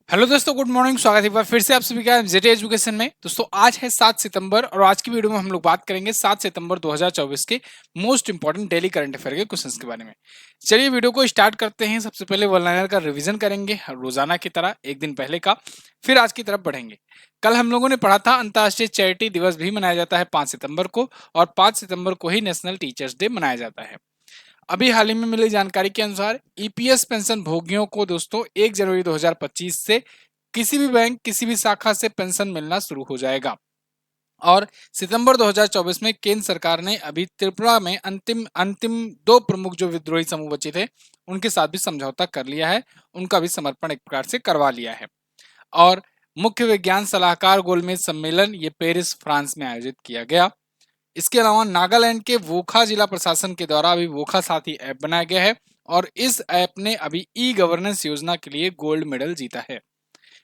Hello दोस्तों, good morning. स्वागत है एक बार फिर से आप सभी का जेटे एजुकेशन में। दोस्तों आज है 7 सितंबर और आज की वीडियो में हम लोग बात करेंगे 7 सितंबर 2024 के most important daily current affair के क्वेश्चंस के बारे में। चलिए वीडियो को स्टार्ट करते हैं। सबसे पहले वन लाइनर का रिवीजन करेंगे रोजाना की तरह एक दिन पहले का, फिर आज की तरफ बढ़ेंगे। कल हम लोगों ने पढ़ा था अंतर्राष्ट्रीय चैरिटी दिवस भी मनाया जाता है 5 सितंबर को, और 5 सितंबर को ही नेशनल टीचर्स डे मनाया जाता है। अभी हाल ही में मिली जानकारी के अनुसार ईपीएस पेंशन भोगियों को दोस्तों 1 जनवरी 2025 से किसी भी बैंक किसी भी शाखा से पेंशन मिलना शुरू हो जाएगा। और सितंबर 2024 में केंद्र सरकार ने अभी त्रिपुरा में अंतिम अंतिम दो प्रमुख जो विद्रोही समूह बचे थे उनके साथ भी समझौता कर लिया है, उनका भी समर्पण एक प्रकार से करवा लिया है। और मुख्य विज्ञान सलाहकार गोलमेज सम्मेलन ये पेरिस फ्रांस में आयोजित किया गया। इसके अलावा नागालैंड के वोखा जिला प्रशासन के द्वारा अभी वोखा साथी ऐप बनाया गया है और इस ऐप ने अभी ई गवर्नेंस योजना के लिए गोल्ड मेडल जीता है।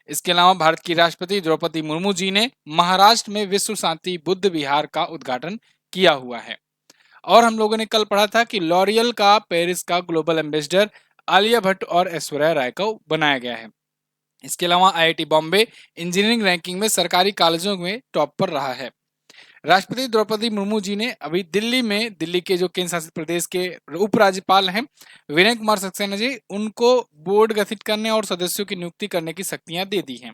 इसके अलावा भारत की राष्ट्रपति द्रौपदी मुर्मू जी ने महाराष्ट्र में विश्व शांति बुद्ध विहार का उद्घाटन किया हुआ है। और हम लोगों ने कल पढ़ा था कि लॉरियल का पेरिस का ग्लोबल एम्बेसडर आलिया भट्ट और ऐश्वर्या राय को बनाया गया है। इसके अलावा आईआईटी बॉम्बे इंजीनियरिंग रैंकिंग में सरकारी कॉलेजों में टॉप पर रहा है। राष्ट्रपति द्रौपदी मुर्मू जी ने अभी दिल्ली के जो केंद्र शासित प्रदेश के उपराज्यपाल हैं विनय कुमार सक्सेना जी, उनको बोर्ड गठित करने और सदस्यों की नियुक्ति करने की शक्तियां दे दी हैं।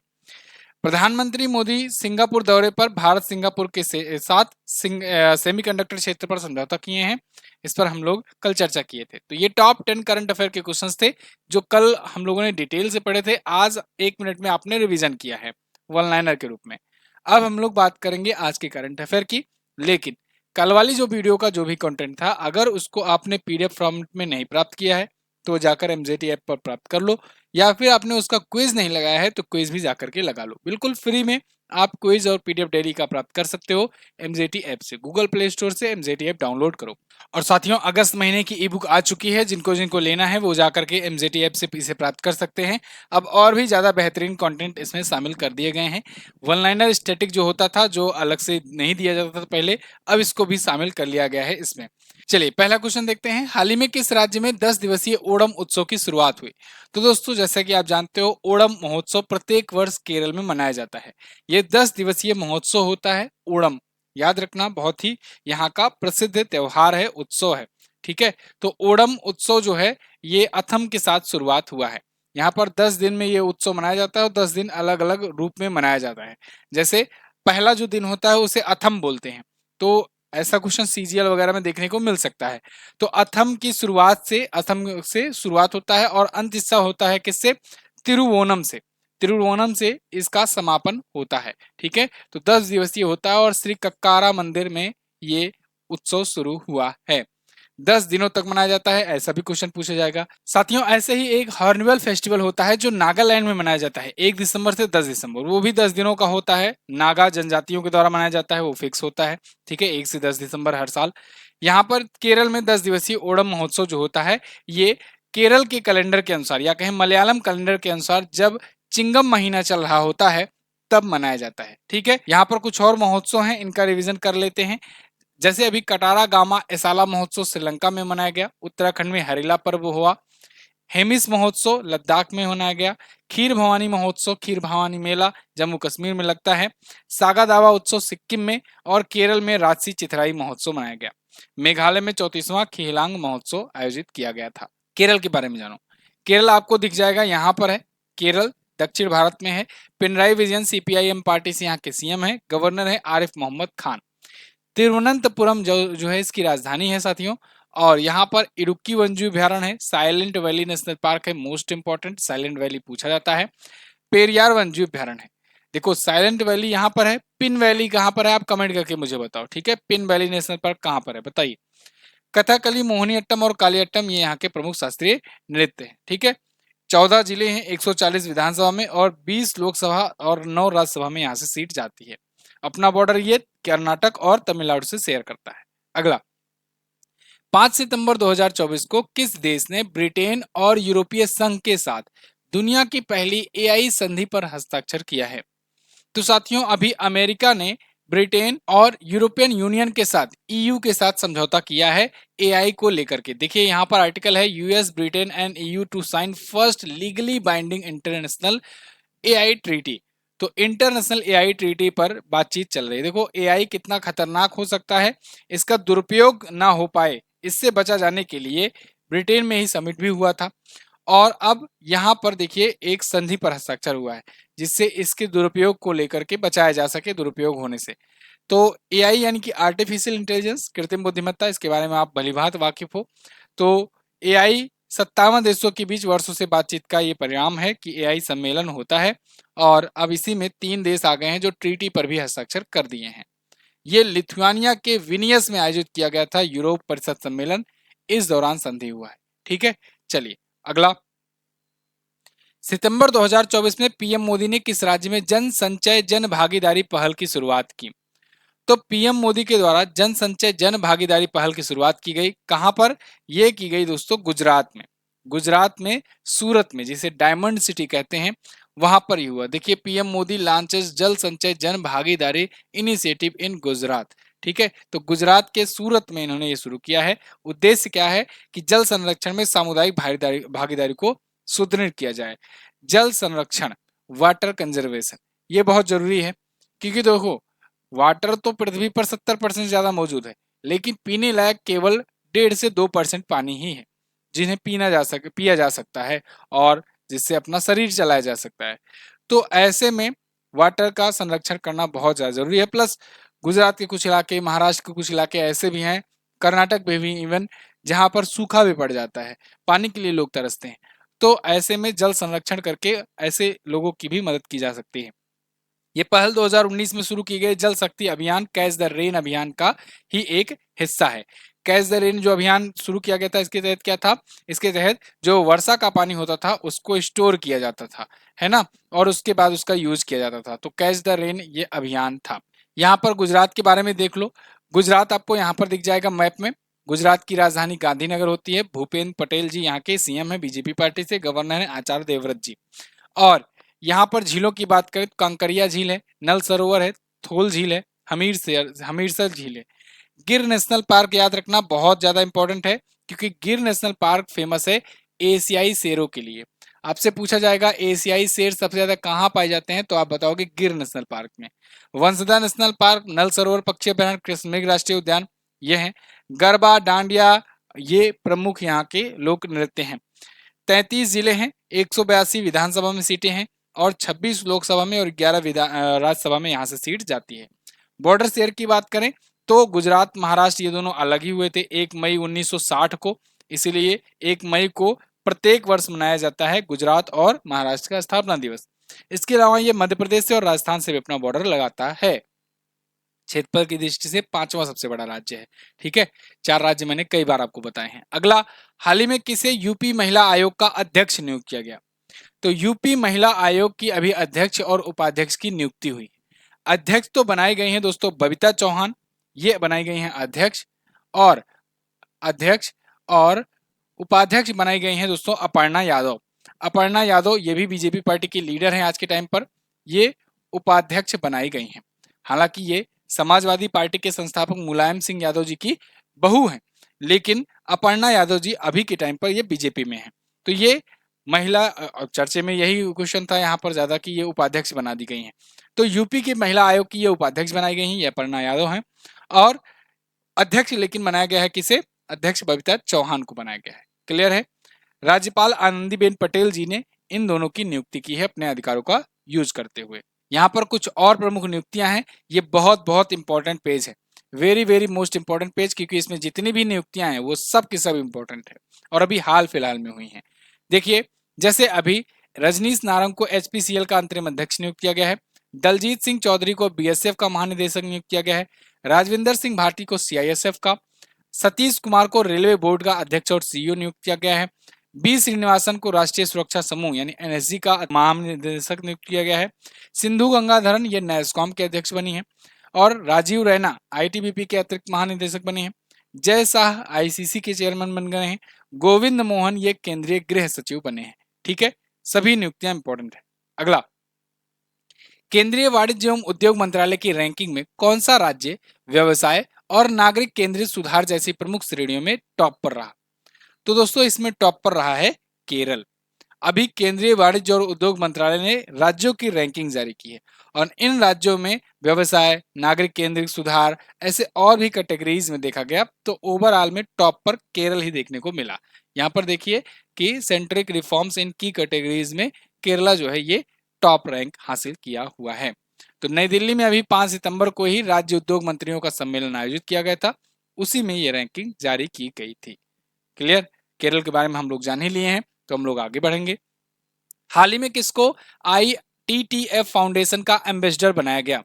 प्रधानमंत्री मोदी सिंगापुर दौरे पर भारत सिंगापुर के साथ सेमीकंडक्टर क्षेत्र पर समझौता किए हैं। इस पर हम लोग कल चर्चा किए थे। तो ये टॉप 10 करंट अफेयर के क्वेश्चंस थे जो कल हम लोगों ने डिटेल से पढ़े थे। आज 1 मिनट में आपने रिवीजन किया है वन लाइनर के रूप में। अब हम लोग बात करेंगे आज के करंट अफेयर की। लेकिन कल वाली जो वीडियो का जो भी कंटेंट था, अगर उसको आपने पीडीएफ फॉर्मेट में नहीं प्राप्त किया है तो जाकर एमजेटी ऐप पर प्राप्त कर लो, या फिर आपने उसका क्विज नहीं लगाया है तो क्विज भी जाकर के लगा लो। बिल्कुल फ्री में आप क्विज और पीडीएफ डेली का प्राप्त कर सकते हो एमजेटी ऐप से। गूगल प्ले स्टोर से एमजेटी ऐप डाउनलोड करो। और साथियों, अगस्त महीने की ई बुक आ चुकी है। जिनको जिनको लेना है वो जाकर के एमजेटी ऐप से इसे प्राप्त कर सकते हैं। अब और भी ज्यादा बेहतरीन कंटेंट इसमें शामिल कर दिए गए हैं। वन लाइनर स्टैटिक जो होता था, जो अलग से नहीं दिया जाता था पहले, अब इसको भी शामिल कर लिया गया है इसमें। चलिए पहला क्वेश्चन देखते हैं। हाल ही में किस राज्य में 10 दिवसीय ओणम उत्सव की शुरुआत हुई? तो दोस्तों जैसा कि आप जानते हो, ओणम महोत्सव प्रत्येक वर्ष केरल में मनाया जाता है। ये 10 दिवसीय महोत्सव होता है ओणम। याद रखना, बहुत ही यहाँ का प्रसिद्ध त्योहार है, उत्सव है। ठीक है, तो ओणम उत्सव जो है ये अथम के साथ शुरुआत हुआ है। यहाँ पर 10 दिन में ये उत्सव मनाया जाता है और 10 दिन अलग अलग रूप में मनाया जाता है। जैसे पहला जो दिन होता है उसे अथम बोलते हैं। तो ऐसा क्वेश्चन सीजीएल वगैरह में देखने को मिल सकता है। तो अथम से शुरुआत होता है और अंत हिस्सा होता है किससे? तिरुवोनम से। तिरुवोनम से इसका समापन होता है। ठीक है, तो 10 दिवसीय होता है और श्री कक्कारा मंदिर में ये उत्सव शुरू हुआ है। 10 दिनों तक मनाया जाता है, ऐसा भी क्वेश्चन पूछा जाएगा। साथियों, ऐसे ही एक हॉर्नबिल फेस्टिवल होता है जो नागालैंड में मनाया जाता है 1 दिसंबर से 10 दिसंबर। वो भी 10 दिनों का होता है, नागा जनजातियों के द्वारा मनाया जाता है, वो फिक्स होता है। ठीक है, 1 से 10 दिसंबर हर साल। यहाँ पर केरल में 10 दिवसीय ओणम महोत्सव जो होता है ये केरल के कैलेंडर के अनुसार या कहें मलयालम कैलेंडर के अनुसार जब चिंगम महीना चल रहा होता है तब मनाया जाता है। ठीक है, यहाँ पर कुछ और महोत्सव हैं, इनका रिवीजन कर लेते हैं। जैसे अभी कटारा गामा एसाला महोत्सव श्रीलंका में मनाया गया, उत्तराखंड में हरेला पर्व हुआ, हेमिस महोत्सव लद्दाख में मनाया गया, खीर भवानी महोत्सव खीर भवानी मेला जम्मू कश्मीर में लगता है, सागा दावा उत्सव सिक्किम में, और केरल में राजसी चिथराई महोत्सव मनाया गया। मेघालय में 34वां खिलांग महोत्सव आयोजित किया गया था। केरल के बारे में जानो। केरल आपको दिख जाएगा, यहाँ पर है केरल, दक्षिण भारत में है। पिनराई विजयन सीपीआईएम पार्टी से यहाँ के सीएम है। गवर्नर है आरिफ मोहम्मद खान। तिरुवनंतपुरम जो है इसकी राजधानी है साथियों। और यहाँ पर इडुक्की वन्यजीव अभ्यारण्य है। साइलेंट वैली नेशनल पार्क है, मोस्ट इंपॉर्टेंट, साइलेंट वैली पूछा जाता है। पेरियार वन्यजीव अभ्यारण्य है। देखो साइलेंट वैली यहाँ पर है, पिन वैली कहाँ पर है आप कमेंट करके मुझे बताओ। ठीक है, पिन वैली नेशनल पार्क कहाँ पर है बताइए। कथकली, मोहिनीअट्टम और कालियट्टम ये यहाँ के प्रमुख शास्त्रीय नृत्य हैं। ठीक है, 14 जिले हैं, 140 विधानसभा में और 20 लोकसभा और 9 राज्यसभा में यहाँ से सीट जाती है। अपना बॉर्डर ये कर्नाटक और तमिलनाडु से शेयर करता है। अगला, 5 सितंबर 2024 को किस देश ने ब्रिटेन और यूरोपीय संघ के साथ दुनिया की पहली एआई संधि पर हस्ताक्षर किया है? तो साथियों, अभी अमेरिका ने ब्रिटेन और यूरोपियन यूनियन के साथ ईयू के साथ समझौता किया है एआई को लेकर के। देखिए यहाँ पर आर्टिकल है, US Britain and EU to sign first legally binding international AI treaty, तो इंटरनेशनल एआई ट्रीटी पर बातचीत चल रही है। देखो एआई कितना खतरनाक हो सकता है, इसका दुरुपयोग ना हो पाए, इससे बचा जाने के लिए ब्रिटेन में ही समिट भी हुआ था। और अब यहाँ पर देखिए एक संधि पर हस्ताक्षर हुआ है, जिससे इसके दुरुपयोग को लेकर के बचाया जा सके दुरुपयोग होने से। तो एआई यानी कि आर्टिफिशियल इंटेलिजेंस, कृत्रिम बुद्धिमत्ता, इसके बारे में आप भलीभांत वाकिफ हो। तो एआई 57 देशों के बीच वर्षों से बातचीत का ये परिणाम है कि एआई सम्मेलन होता है, और अब इसी में 3 देश आ गए हैं जो ट्रीटी पर भी हस्ताक्षर कर दिए हैं। ये लिथुआनिया के विनियस में आयोजित किया गया था यूरोप परिषद सम्मेलन, इस दौरान संधि हुआ है। ठीक है, चलिए अगला। सितंबर 2024 में पीएम मोदी ने किस राज्य में जन संचय जन भागीदारी पहल की शुरुआत की? तो पीएम मोदी के द्वारा जन संचय जन भागीदारी पहल की शुरुआत की गई। कहां पर? यह की गई दोस्तों गुजरात में। गुजरात में सूरत में, जिसे डायमंड सिटी कहते हैं, वहां पर ही हुआ। देखिए पीएम मोदी लॉन्चेस जल संचय जन भागीदारी इनिशिएटिव इन गुजरात। ठीक है, तो गुजरात के सूरत में इन्होंने ये शुरू किया है। उद्देश्य क्या है कि जल संरक्षण में सामुदायिक भागीदारी को सुदृढ़ किया जाए। जल संरक्षण, वाटर कंजर्वेशन, ये बहुत जरूरी है, क्योंकि देखो वाटर तो पृथ्वी पर 70% ज्यादा मौजूद है, लेकिन पीने लायक केवल 1.5 से 2% पानी ही है जिन्हें पिया जा सकता है और जिससे अपना शरीर चलाया जा सकता है। तो ऐसे में वाटर का संरक्षण करना बहुत ज्यादा जरूरी है। प्लस गुजरात के कुछ इलाके, महाराष्ट्र के कुछ इलाके ऐसे भी हैं, कर्नाटक में भी इवन, जहां पर सूखा भी पड़ जाता है, पानी के लिए लोग तरसते हैं। तो ऐसे में जल संरक्षण करके ऐसे लोगों की भी मदद की जा सकती है। ये पहल 2019 में शुरू की गई जल शक्ति अभियान कैच द रेन अभियान का ही एक हिस्सा है। कैच द रेन जो अभियान शुरू किया गया था, इसके तहत क्या था? इसके तहत जो वर्षा का पानी होता था उसको स्टोर किया जाता था, है ना, और उसके बाद उसका यूज किया जाता था। तो कैच द रेन ये अभियान था। यहाँ पर गुजरात के बारे में देख लो। गुजरात आपको यहाँ पर दिख जाएगा मैप में। गुजरात की राजधानी गांधीनगर होती है। भूपेंद्र पटेल जी यहाँ के सीएम है बीजेपी पार्टी से। गवर्नर है आचार्य देवव्रत जी। और यहाँ पर झीलों की बात करें तो कांकरिया झील है, नल सरोवर है, थोल झील है, हमीरसर झील है। गिर नेशनल पार्क याद रखना बहुत ज्यादा इंपॉर्टेंट है, क्योंकि गिर नेशनल पार्क फेमस है एशियाई शेरों के लिए। आपसे पूछा जाएगा एशियाई शेर सबसे ज्यादा कहाँ पाए जाते हैं, तो आप बताओगे गिर नेशनल पार्क में। वंसदा नेशनल पार्क, नल सरोवर पक्षी अभयारण्य, कृष्ण राष्ट्रीय उद्यान, ये हैं। गरबा, डांडिया, ये प्रमुख यहाँ के लोक नृत्य हैं। 33 जिले हैं, 182 विधानसभा में सीटें हैं, और 26 लोकसभा में और 11 राज्यसभा में यहाँ से सीट जाती है। बॉर्डर शेयर की बात करें तो गुजरात महाराष्ट्र ये दोनों अलग ही हुए थे 1 मई 1960 को, इसीलिए 1 मई को प्रत्येक वर्ष मनाया जाता है गुजरात और महाराष्ट्र का स्थापना दिवस। इसके अलावा ये मध्य प्रदेश से और राजस्थान से भी अपना बॉर्डर लगाता है। क्षेत्रफल की दृष्टि से 5वां सबसे बड़ा राज्य है। ठीक है, 4 राज्य मैंने कई बार आपको बताए हैं। अगला, हाल ही में किसे यूपी महिला आयोग का अध्यक्ष नियुक्त किया गया? तो यूपी महिला आयोग की अभी अध्यक्ष और उपाध्यक्ष की नियुक्ति हुई। अध्यक्ष तो बनाए गए हैं दोस्तों बबीता चौहान, ये बनाई गई हैं अध्यक्ष, और अध्यक्ष और उपाध्यक्ष बनाई गई हैं दोस्तों अपर्णा यादव। अपर्णा यादव ये भी बीजेपी पार्टी की लीडर हैं आज के टाइम पर, ये उपाध्यक्ष बनाई गई हैं। हालांकि ये समाजवादी पार्टी के संस्थापक मुलायम सिंह यादव जी की बहू हैं, लेकिन अपर्णा यादव जी अभी के टाइम पर ये बीजेपी में हैं। तो ये महिला, चर्चे में यही क्वेश्चन था यहाँ पर ज्यादा कि ये उपाध्यक्ष बना दी गई हैं। तो यूपी की महिला आयोग की ये उपाध्यक्ष बनाई गई हैं, ये अपर्णा यादव हैं। और अध्यक्ष लेकिन बनाया गया है किसे? अध्यक्ष बबीता चौहान को बनाया गया है। क्लियर है? राज्यपाल आनंदीबेन पटेल जी ने इन दोनों की नियुक्ति की है अपने अधिकारों का यूज करते हुए। यहाँ पर कुछ और प्रमुख नियुक्तियां हैं। ये बहुत बहुत इंपॉर्टेंट पेज है, very very most important page, क्योंकि इसमें जितनी भी नियुक्तियां हैं वो सब की सब इंपॉर्टेंट है और अभी हाल फिलहाल में हुई हैं। देखिए, जैसे अभी रजनीश नारंग को एचपीसीएल का अंतरिम अध्यक्ष नियुक्त किया गया है। दलजीत सिंह चौधरी को बीएसएफ का महानिदेशक नियुक्त किया गया है। राजविंदर सिंह भाटी को सीआईएसएफ का, सतीश कुमार को रेलवे बोर्ड का अध्यक्ष और सीईओ नियुक्त किया गया है। बी श्रीनिवासन को राष्ट्रीय सुरक्षा समूह यानी एनएसजी का महानिदेशक नियुक्त किया गया है। सिंधु गंगाधरन ये नैस्कॉम के अध्यक्ष बनी है, और राजीव रैना आईटीबीपी के अतिरिक्त महानिदेशक बने हैं। जय शाह आईसीसी के चेयरमैन बन गए हैं। गोविंद मोहन ये केंद्रीय गृह सचिव बने हैं। ठीक है, सभी नियुक्तियां इंपॉर्टेंट है। अगला, केंद्रीय वाणिज्य एवं उद्योग मंत्रालय की रैंकिंग में कौन सा राज्य व्यवसाय और नागरिक केंद्रित सुधार जैसी प्रमुख श्रेणियों में टॉप पर रहा? तो दोस्तों इसमें टॉप पर रहा है केरल। अभी केंद्रीय वाणिज्य और उद्योग मंत्रालय ने राज्यों की रैंकिंग जारी की है और इन राज्यों में व्यवसाय, नागरिक केंद्रित सुधार, ऐसे और भी कैटेगरीज में देखा गया तो ओवरऑल में टॉप पर केरल ही देखने को मिला। यहाँ पर देखिए कि सेंट्रिक रिफॉर्म्स इन की कैटेगरीज में केरला जो है ये टॉप रैंक हासिल किया हुआ है। तो नई दिल्ली में अभी 5 सितंबर को ही राज्य उद्योग मंत्रियों का सम्मेलन आयोजित किया गया था, उसी में ये रैंकिंग जारी की गई थी। क्लियर? केरल के बारे में हम लोग जान ही लिए हैं, तो हम लोग आगे बढ़ेंगे। हाल ही में किसको ITTF फाउंडेशन का एम्बेसडर बनाया गया?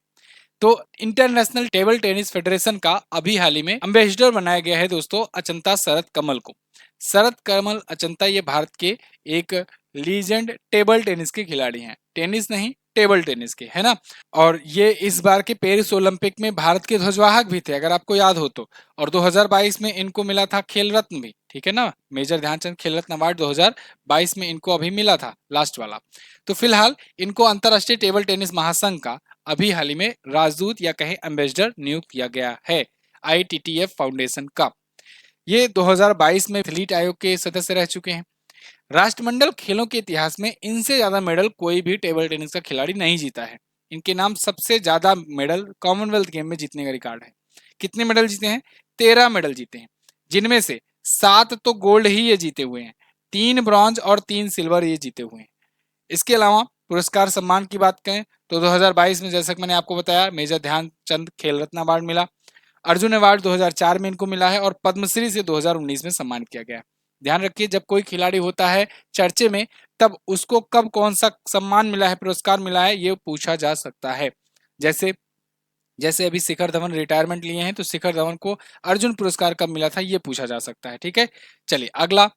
तो इंटरनेशनल टेबल टेनिस फेडरेशन का अभी हाल ही में एम्बेसडर बनाया गया है दोस्तों अचंता शरद कमल को। शरद कमल अचंता ये भारत के एक लीजेंड टेबल टेनिस के खिलाड़ी हैं, टेनिस नहीं टेबल टेनिस के, है ना। और ये इस बार के पेरिस ओलंपिक में भारत के ध्वजवाहक भी थे, अगर आपको याद हो तो। और 2022 में इनको मिला था खेल रत्न भी, ठीक है ना, मेजर ध्यानचंद खेल रत्न अवार्ड 2022 में इनको अभी मिला था, लास्ट वाला। तो फिलहाल इनको अंतरराष्ट्रीय टेबल टेनिस महासंघ का अभी हाल ही में राजदूत या कहें एम्बेसडर नियुक्त किया गया है ITTF फाउंडेशन का। ये 2022 में एथलीट आयोग के सदस्य रह चुके हैं। राष्ट्रमंडल खेलों के इतिहास में इनसे ज्यादा मेडल कोई भी टेबल टेनिस का खिलाड़ी नहीं जीता है। इनके नाम सबसे ज्यादा मेडल कॉमनवेल्थ गेम में जीतने का रिकॉर्ड है। कितने मेडल जीते हैं? 13 मेडल जीते हैं, जिनमें से 7 तो गोल्ड ही ये जीते हुए हैं, 3 ब्रॉन्ज और 3 सिल्वर ये जीते हुए हैं। इसके अलावा पुरस्कार सम्मान की बात करें तो 2022 में जैसा कि मैंने आपको बताया मेजर ध्यानचंद खेल रत्न अवार्ड मिला, अर्जुन अवार्ड 2004 में इनको मिला है और पद्मश्री से 2019 में सम्मानित किया गया है। ध्यान रखिए जब कोई खिलाड़ी होता है चर्चे में तब उसको कब कौन सा सम्मान मिला है, पुरस्कार मिला है, ये पूछा जा सकता है। जैसे जैसे अभी शिखर धवन रिटायरमेंट लिए हैं तो शिखर धवन को अर्जुन पुरस्कार कब मिला था ये पूछा जा सकता है। ठीक है, चलिए अगला।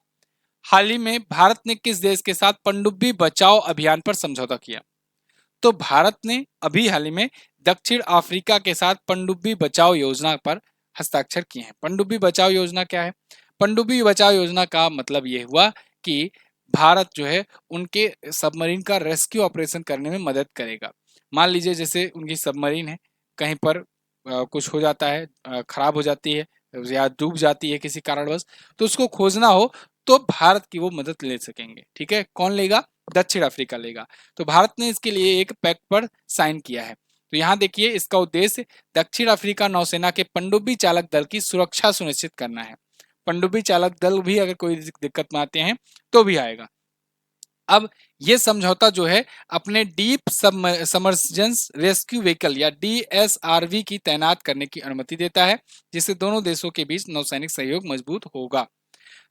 हाल ही में भारत ने किस देश के साथ पनडुब्बी बचाओ अभियान पर समझौता किया? तो भारत ने अभी हाल ही में दक्षिण अफ्रीका के साथ पनडुब्बी बचाओ योजना पर हस्ताक्षर किए हैं। पनडुब्बी बचाओ योजना क्या है? पनडुब्बी बचाओ योजना का मतलब ये हुआ कि भारत जो है उनके सबमरीन का रेस्क्यू ऑपरेशन करने में मदद करेगा। मान लीजिए जैसे उनकी सबमरीन है, कहीं पर कुछ हो जाता है, खराब हो जाती है या डूब जाती है किसी कारणवश, तो उसको खोजना हो तो भारत की वो मदद ले सकेंगे। ठीक है, कौन लेगा? दक्षिण अफ्रीका लेगा। तो भारत ने इसके लिए एक पैक्ट पर साइन किया है। तो यहाँ देखिए इसका उद्देश्य दक्षिण अफ्रीका नौसेना के पनडुब्बी चालक दल की सुरक्षा सुनिश्चित करना है। पनडुब्बी चालक दल भी अगर कोई दिक्कत में आते हैं तो भी आएगा। अब ये समझौता जो है अपने डीप सबमर्जेंस रेस्क्यू व्हीकल या DSRV की तैनात करने की अनुमति देता है, जिससे दोनों देशों के बीच नौसैनिक सहयोग मजबूत होगा।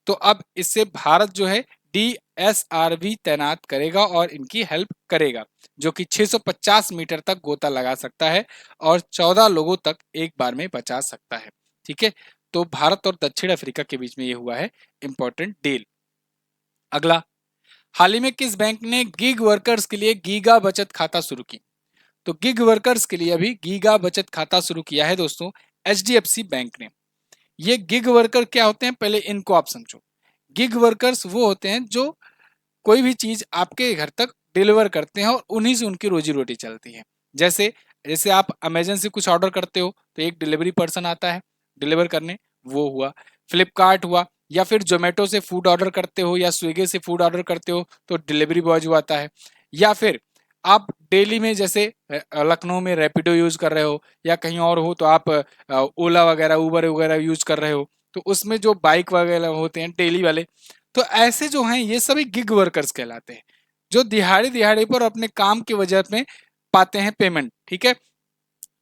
तो अब इससे भारत जो है DSRV तैनात करेगा और इनकी हेल्प करेगा, जो कि 650 मीटर तक गोता लगा सकता है और 14 लोगों तक एक बार में बचा सकता है। ठीक है, तो भारत और दक्षिण अफ्रीका के बीच में ये हुआ है इंपॉर्टेंट डील। अगला, हाल ही में किस बैंक ने गिग वर्कर्स के लिए गीगा बचत खाता शुरू की? तो गिग वर्कर्स के लिए अभी गीगा बचत खाता शुरू किया है दोस्तों HDFC बैंक ने। ये गिग वर्कर क्या होते हैं पहले इनको आप समझो। गिग वर्कर्स वो होते हैं जो कोई भी चीज आपके घर तक डिलीवर करते हैं और उन्हीं से उनकी रोजी रोटी चलती है। जैसे जैसे आप अमेजन से कुछ ऑर्डर करते हो तो एक डिलीवरी पर्सन आता है डिलीवर करने, वो हुआ। फ्लिपकार्ट हुआ, या फिर जोमेटो से फूड ऑर्डर करते हो या स्विगी से फूड ऑर्डर करते हो तो डिलीवरी बॉय जो आता है। या फिर आप डेली में जैसे लखनऊ में रैपिडो यूज कर रहे हो या कहीं और हो तो आप ओला वगैरह उबर वगैरह यूज कर रहे हो, तो उसमें जो बाइक वगैरह होते हैं डेली वाले, तो ऐसे जो हैं ये सभी गिग वर्कर्स कहलाते हैं, जो दिहाड़ी दिहाड़ी पर अपने काम की वजह में पाते हैं पेमेंट। ठीक है,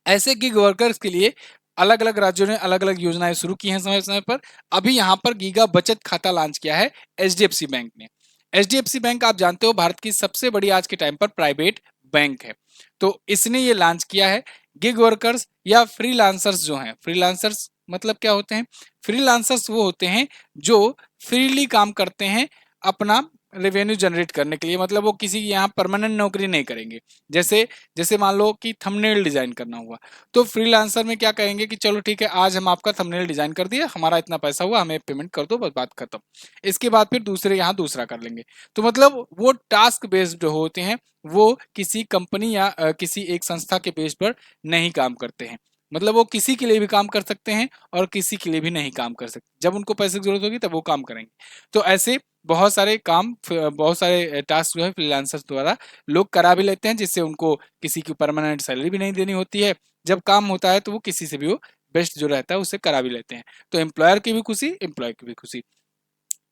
ऐसे गिग वर्कर्स के लिए अलग अलग राज्यों ने अलग अलग योजनाएं शुरू की हैं समय समय पर। अभी यहाँ पर गीगा बचत खाता लॉन्च किया है HDFC बैंक ने। HDFC बैंक आप जानते हो भारत की सबसे बड़ी आज के टाइम पर प्राइवेट बैंक है। तो इसने ये लॉन्च किया है गिग वर्कर्स या फ्रीलांसर्स जो हैं। फ्रीलांसर्स मतलब क्या होते हैं? फ्रीलांसर्स वो होते हैं जो फ्रीली काम करते हैं अपना रेवेन्यू जनरेट करने के लिए, मतलब वो किसी यहाँ परमानेंट नौकरी नहीं करेंगे। जैसे जैसे मान लो कि थंबनेल डिजाइन करना हुआ तो फ्रीलांसर में क्या कहेंगे कि चलो ठीक है आज हम आपका थंबनेल डिजाइन कर दिए, हमारा इतना पैसा हुआ, हमें पेमेंट कर दो, बस बात खत्म। इसके बाद फिर दूसरे यहाँ दूसरा कर लेंगे। तो मतलब वो टास्क बेस्ड जो होते हैं वो किसी कंपनी या किसी एक संस्था के बेस पर नहीं काम करते हैं। मतलब वो किसी के लिए भी काम कर सकते हैं और किसी के लिए भी नहीं काम कर सकते, जब उनको पैसे की जरूरत होगी तब वो काम करेंगे। तो ऐसे बहुत सारे काम बहुत सारे टास्क जो है फ्रीलांसर्स द्वारा लोग करा भी लेते हैं, जिससे उनको किसी की परमानेंट सैलरी भी नहीं देनी होती है। जब काम होता है तो वो किसी से भी वो बेस्ट जो रहता है उससे करा भी लेते हैं। तो एम्प्लॉयर की भी खुशी, एम्प्लॉय की भी खुशी।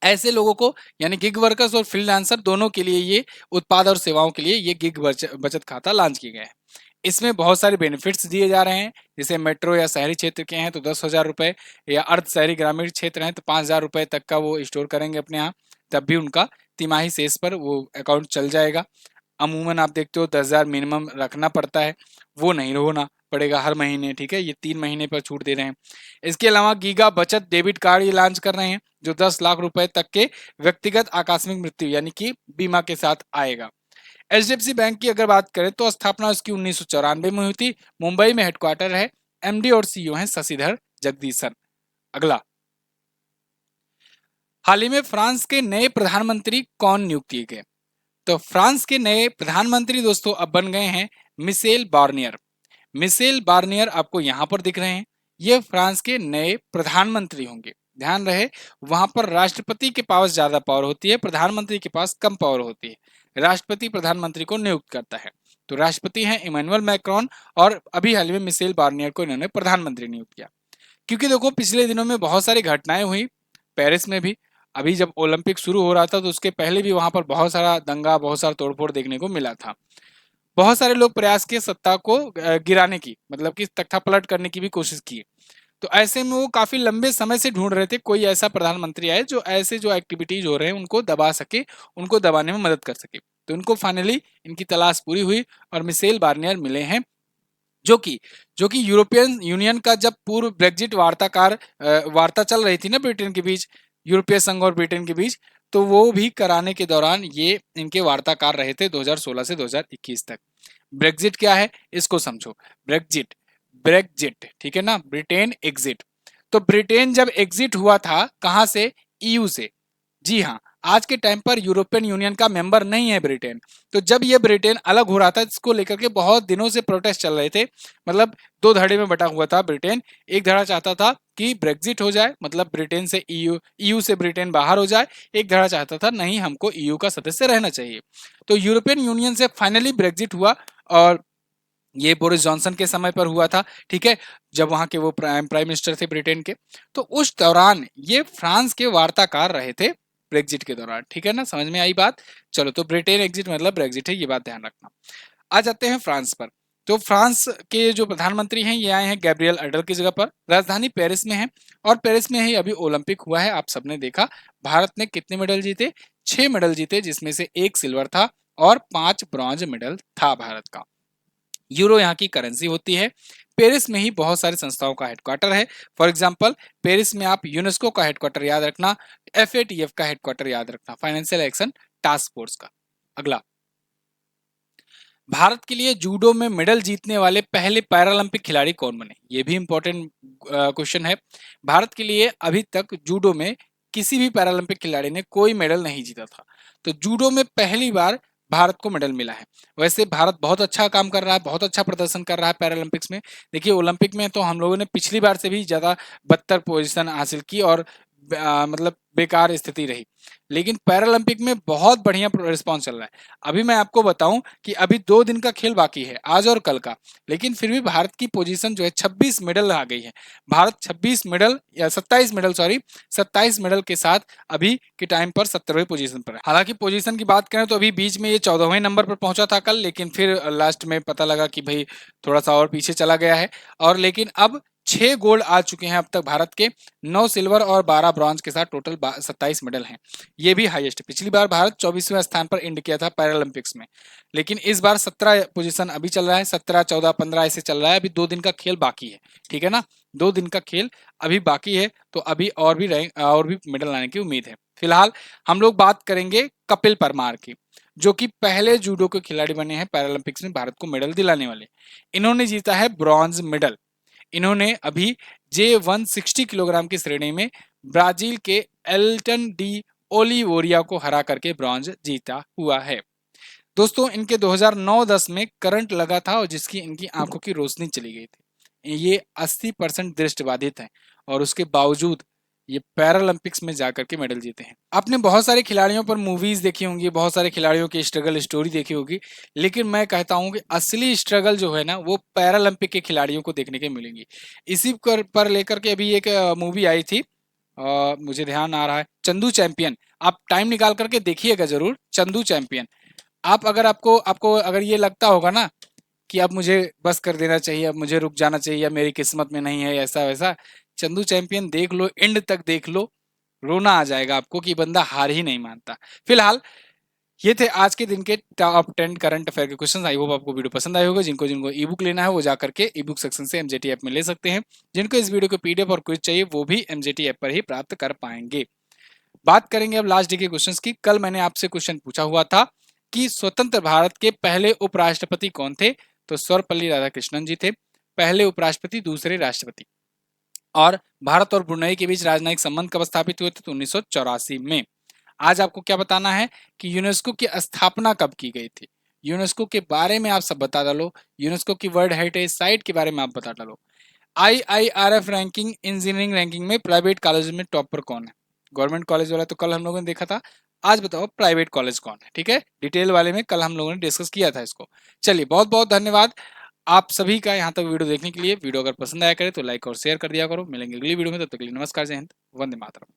ऐसे लोगों को यानी गिग वर्कर्स और फ्रीलांसर दोनों के लिए ये उत्पाद और सेवाओं के लिए ये गिग बचत खाता लॉन्च किए गए हैं। इसमें बहुत सारे बेनिफिट्स दिए जा रहे हैं। जैसे मेट्रो या शहरी क्षेत्र के हैं तो 10,000 रुपये, या अर्ध शहरी ग्रामीण क्षेत्र हैं तो 5,000 रुपये तक का वो स्टोर करेंगे अपने यहाँ, तब भी उनका तिमाही शेष पर वो अकाउंट चल जाएगा। अमूमन आप देखते हो 10,000 मिनिमम रखना पड़ता है, वो नहीं होना पड़ेगा हर महीने, ठीक है, ये 3 महीने पर छूट दे रहे हैं। इसके अलावा गीगा बचत डेबिट कार्ड ये लॉन्च कर रहे हैं, जो 10 लाख रुपए तक के व्यक्तिगत आकस्मिक मृत्यु यानी कि बीमा के साथ आएगा। एचडीएफसी बैंक की अगर बात करें तो स्थापना उसकी 1994 में हुई थी। मुंबई में हेडक्वार्टर है। एमडी और सीईओ हैं शशिधर जगदीशन। अगला, हाल ही में फ्रांस के नए प्रधानमंत्री कौन नियुक्त किए गए? तो फ्रांस के नए प्रधानमंत्री दोस्तों अब बन गए हैं मिशेल बार्नियर। मिशेल बार्नियर आपको यहां पर दिख रहे हैं, ये फ्रांस के नए प्रधानमंत्री होंगे। ध्यान रहे, वहां पर राष्ट्रपति के पास ज्यादा पावर होती है, प्रधानमंत्री के पास कम पावर होती है। राष्ट्रपति प्रधानमंत्री को नियुक्त करता है। तो राष्ट्रपति हैं इमैनुअल मैक्रोन, और अभी हाल में मिशेल बार्नियर को इन्होंने प्रधानमंत्री नियुक्त किया। क्योंकि देखो पिछले दिनों में बहुत सारी घटनाएं हुई पेरिस में भी। अभी जब ओलंपिक शुरू हो रहा था तो उसके पहले भी वहां पर बहुत सारा दंगा, बहुत सारा तोड़फोड़ देखने को मिला था। बहुत सारे लोग प्रयास किए सत्ता को गिराने की, मतलब कि तख्ता पलट करने की भी कोशिश की। तो ऐसे में वो काफी लंबे समय से ढूंढ रहे थे कोई ऐसा प्रधानमंत्री आए जो ऐसे जो एक्टिविटीज हो रहे हैं उनको दबा सके, उनको दबाने में मदद कर सके। तो उनको फाइनली इनकी तलाश पूरी हुई और मिशेल बार्नियर मिले हैं, जो कि यूरोपियन यूनियन का जब पूर्व ब्रेग्जिट वार्ता चल रही थी ना ब्रिटेन के बीच, यूरोपीय संघ और ब्रिटेन के बीच, तो वो भी कराने के दौरान ये इनके वार्ताकार रहे थे 2016 से 2021 तक। ब्रेग्जिट क्या है इसको समझो। ब्रेग्जिट, ब्रेग्जिट ठीक है ना, ब्रिटेन एग्जिट। तो ब्रिटेन जब एग्जिट हुआ था कहां से? ईयू से। जी हाँ, आज के टाइम पर यूरोपियन यूनियन का मेंबर नहीं है ब्रिटेन। तो जब ये ब्रिटेन अलग हो रहा था, इसको लेकर के बहुत दिनों से प्रोटेस्ट चल रहे थे। मतलब दो धड़े में बटा हुआ था ब्रिटेन। एक धड़ा चाहता था कि ब्रेग्जिट हो जाए, मतलब ब्रिटेन से ईयू से ब्रिटेन बाहर हो जाए। एक धड़ा चाहता था नहीं, हमको ईयू का सदस्य रहना चाहिए। तो यूरोपियन यूनियन से फाइनली ब्रेग्जिट हुआ, और ये बोरिस जॉनसन के समय पर हुआ था, ठीक है, जब वहां के वो प्राइम मिनिस्टर थे ब्रिटेन के। तो उस दौरान ये फ्रांस के वार्ताकार रहे थे ब्रेग्जिट के दौरान, ठीक है ना, समझ में आई बात। चलो, तो ब्रिटेन एग्जिट मतलब ब्रेग्जिट है, ये बात ध्यान रखना। आ जाते हैं फ्रांस पर। तो फ्रांस के जो प्रधानमंत्री हैं ये आए हैं गैब्रियल अडल की जगह पर। राजधानी पेरिस में है, और पेरिस में ही अभी ओलंपिक हुआ है, आप सबने देखा। भारत ने कितने मेडल जीते? 6 मेडल जीते, जिसमें से 1 सिल्वर था और 5 ब्रॉन्ज मेडल था भारत का। यूरो यहाँ की करेंसी होती है। पेरिस में ही बहुत सारी संस्थाओं का हेडक्वार्टर है। फॉर एग्जांपल, पेरिस में आप यूनेस्को का हेडक्वार्टर याद रखना, एफएटीएफ का हेडक्वार्टर याद रखना, फाइनेंशियल एक्शन टास्क फोर्स का। अगला, भारत के लिए जूडो में मेडल जीतने वाले पहले पैरालंपिक खिलाड़ी कौन बने? ये भी इंपॉर्टेंट क्वेश्चन है। भारत के लिए अभी तक जूडो में किसी भी पैरालंपिक खिलाड़ी ने कोई मेडल नहीं जीता था। तो जूडो में पहली बार भारत को मेडल मिला है। वैसे भारत बहुत अच्छा काम कर रहा है, बहुत अच्छा प्रदर्शन कर रहा है पैरालंपिक्स में। देखिए, ओलंपिक में तो हम लोगों ने पिछली बार से भी ज्यादा बदतर पोजीशन हासिल की, और मतलब बेकार स्थिति रही। लेकिन पैरालंपिक में बहुत बढ़िया रिस्पॉन्स चल रहा है। अभी मैं आपको बताऊं कि अभी 2 दिन का खेल बाकी है, आज और कल का, लेकिन फिर भी भारत की पोजीशन जो है 26 मेडल आ गई है। भारत 26 मेडल या 27 मेडल, सॉरी 27 मेडल के साथ अभी के टाइम पर 17वें पोजीशन पर है। हालांकि पोजीशन की बात करें तो अभी बीच में ये 14वें नंबर पर पहुंचा था कल, लेकिन फिर लास्ट में पता लगा कि भाई थोड़ा सा और पीछे चला गया है। और लेकिन अब 6 गोल्ड आ चुके हैं अब तक भारत के, 9 सिल्वर और 12 ब्रॉन्ज के साथ टोटल 27 मेडल हैं। ये भी हाईएस्ट। पिछली बार भारत 24वें स्थान पर एंड किया था पैरालंपिक्स में, लेकिन इस बार 17 पोजीशन अभी चल रहा है, 17, 14, 15 ऐसे चल रहा है। अभी 2 दिन का खेल बाकी है, ठीक है ना, 2 दिन का खेल अभी बाकी है। तो अभी और भी रैंक और भी मेडल लाने की उम्मीद है। फिलहाल हम लोग बात करेंगे कपिल परमार की, जो कि पहले जूडो के खिलाड़ी बने हैं पैरालंपिक्स में भारत को मेडल दिलाने वाले। इन्होंने जीता है ब्रॉन्ज मेडल। इन्होंने अभी J160 किलोग्राम की श्रेणी में ब्राजील के एल्टन डी ओलिवोरिया को हरा करके ब्रॉन्ज जीता हुआ है। दोस्तों, इनके 2009-10 में करंट लगा था और जिसकी इनकी आंखों की रोशनी चली गई थी। ये 80% दृष्टिबाधित हैं, और उसके बावजूद ये पैरालंपिक्स में जाकर के मेडल जीते हैं। आपने बहुत सारे खिलाड़ियों पर मूवीज देखी होंगी, बहुत सारे खिलाड़ियों की स्ट्रगल स्टोरी देखी होगी, लेकिन मैं कहता हूं कि असली स्ट्रगल जो है ना वो पैरालंपिक के खिलाड़ियों को देखने के मिलेंगी। इसी पर लेकर के अभी एक मूवी आई थी, मुझे ध्यान आ रहा है, चंदू चैंपियन। आप टाइम निकाल करके देखिएगा जरूर, चंदू चैंपियन। आप अगर आपको आपको अगर ये लगता होगा ना कि अब मुझे बस कर देना चाहिए, अब मुझे रुक जाना चाहिए, अब मेरी किस्मत में नहीं है ऐसा वैसा, चंदू चैंपियन देख लो, एंड तक देख लो, रोना आ जाएगा आपको कि बंदा हार ही नहीं मानता। फिलहाल ये थे आज के दिन के टॉप 10 करंट अफेयर के क्वेश्चन। आई होप आपको वीडियो पसंद आए होगा। जिनको जिनको ई बुक लेना है वो जाकर के ई बुक सेक्शन से एमजेटी ऐप में ले सकते हैं। जिनको इस वीडियो को पीडीएफ और क्विज चाहिए वो भी एमजेटी ऐप पर ही प्राप्त कर पाएंगे। बात करेंगे अब लास्ट डे के क्वेश्चंस की। कल मैंने आपसे क्वेश्चन पूछा हुआ था कि स्वतंत्र भारत के पहले उपराष्ट्रपति कौन थे, तो सर्वपल्ली राधाकृष्णन जी थे पहले उपराष्ट्रपति, दूसरे राष्ट्रपति। और भारत और ब्रुनेई के बीच राजनयिक संबंध कब स्थापित हुए थे, तो 1984 में। आज आपको क्या बताना है कि यूनेस्को की स्थापना कब की गई थी, यूनेस्को के बारे में आप सब बता डालो, यूनेस्को की वर्ल्ड हेरिटेज साइट के बारे में आप बता डालो। IIRF रैंकिंग, इंजीनियरिंग रैंकिंग में प्राइवेट कॉलेज में टॉपर कौन है, गवर्नमेंट कॉलेज वाला तो कल हम लोगों ने देखा था, आज बताओ प्राइवेट कॉलेज कौन है। ठीक है, डिटेल वाले में कल हम लोगों ने डिस्कस किया था इसको। चलिए, बहुत बहुत धन्यवाद आप सभी का यहाँ तक वीडियो देखने के लिए। वीडियो अगर पसंद आया करे तो लाइक और शेयर कर दिया करो। मिलेंगे अगली वीडियो में, तब तक के लिए नमस्कार, जय हिंद, वंदे मातरम।